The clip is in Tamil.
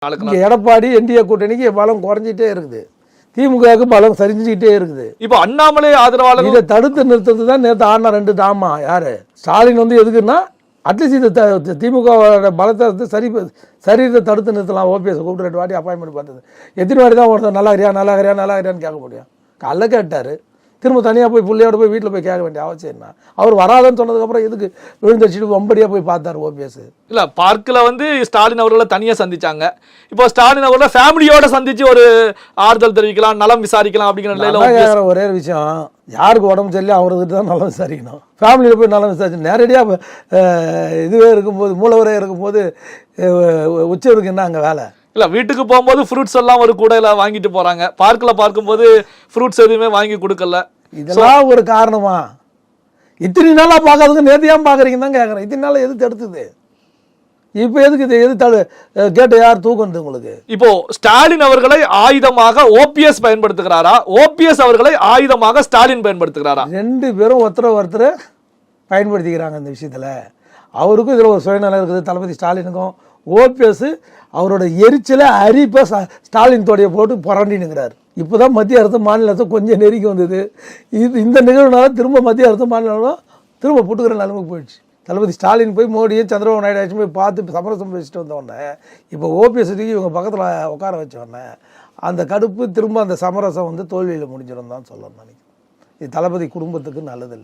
எடப்பாடி என்டிஏ கூட்டணிக்கு பலம் குறைஞ்சிட்டே இருக்குது, திமுகவுக்கு பலம் சரிஞ்சுக்கிட்டே இருக்குது. இப்போ அண்ணாமலை ஆதரவாளர் இதை தடுத்து நிறுத்துறது தான் நேற்று ஆடின 2 டாமா யாரு ஸ்டாலின் எதுக்குன்னா அட்லீஸ்ட் இதை திமுக பலத்தை சரீரத்தை தடுத்து நிறுத்தலாம். ஓபிஎஸ் கூப்பிட்டு 2 வாட்டி அப்பாயின்மெண்ட் பார்த்தது, எத்தனை வாட்டி தான் ஒருத்தர் நல்லா இருக்கியான்னு கேட்க முடியும். காலைல கேட்டார், திரும்ப தனியாக போய் பிள்ளையோட போய் வீட்டில் போய் கேட்க வேண்டிய அவசியம் என்ன? அவர் வராதுன்னு சொன்னதுக்கப்புறம் எதுக்கு விழுந்தடிச்சிட்டு வம்படியாக போய் பார்த்தார் ஓபிஎஸ்? இல்லை, பார்க்கில் ஸ்டாலின் அவர்களை தனியாக சந்திச்சாங்க. இப்போ ஸ்டாலின் அவர்களை ஃபேமிலியோட சந்திச்சு ஒரு ஆறுதல் தெரிவிக்கலாம், நலம் விசாரிக்கலாம் அப்படிங்கிற நிலையில ஒரே விஷயம், யாருக்கு உடம்பு சரியில்லை அவருக்கு தான் நலம் விசாரிக்கணும். ஃபேமிலியில் போய் நலம் விசாரிச்சு நேரடியாக இதுவே இருக்கும்போது மூலவரே இருக்கும்போது உச்சவருக்கு என்ன அங்கே வேலை? இல்லை, வீட்டுக்கு போகும்போது ஃப்ரூட்ஸ் எல்லாம் ஒரு கூடையில் வாங்கிட்டு போகிறாங்க, பார்க்கில் பார்க்கும்போது ஃப்ரூட்ஸ் எதுவுமே வாங்கி கொடுக்கல. இதெல்லாம் ஒரு காரணமா? இத்தனை நாளாக பார்க்காதுங்க, நேற்று ஏன் பார்க்குறீங்கன்னு தான் கேட்குறேன். இத்தனை நாளாக எது தடுத்துது? இப்போ எதுக்கு இது கேட்ட யார் தூக்குறது உங்களுக்கு? இப்போ ஸ்டாலின் அவர்களை ஆயுதமாக ஓபிஎஸ் பயன்படுத்துகிறாரா, ஓபிஎஸ் அவர்களை ஆயுதமாக ஸ்டாலின் பயன்படுத்துகிறாரா? 2 பேரும் ஒருத்தர் பயன்படுத்திக்கிறாங்க இந்த விஷயத்தில். அவருக்கும் இதில் ஒரு சுயநலம் இருக்குது. தளபதி ஸ்டாலினுக்கும் ஓபிஎஸ் அவரோட எரிச்சலை அரிப்பை ஸ்டாலின் தோடைய போட்டு புரண்டினுங்கிறார். இப்போ தான் மத்திய அரசு மாநில அரசு கொஞ்சம் நெருங்கி வந்தது. இந்த நிகழ்வுனால திரும்ப மத்திய அரசு மாநிலம் திரும்ப புட்டுக்கிற நிலைமைக்கு போயிடுச்சு. தளபதி ஸ்டாலின் போய் மோடியும் சந்திரபாபு நாயுடு ஆச்சும் போய் பார்த்து சமரசம் பேசிட்டு வந்தோடனே இப்போ ஓபிஎஸ் இவங்க பக்கத்தில் உட்கார வச்சோடனே அந்த கடுப்பு திரும்ப அந்த சமரசம் தோல்வியில் முடிஞ்சிடும் தான் சொல்லணும் நினைக்கிறேன். இது தளபதி குடும்பத்துக்கு நல்லதில்லை.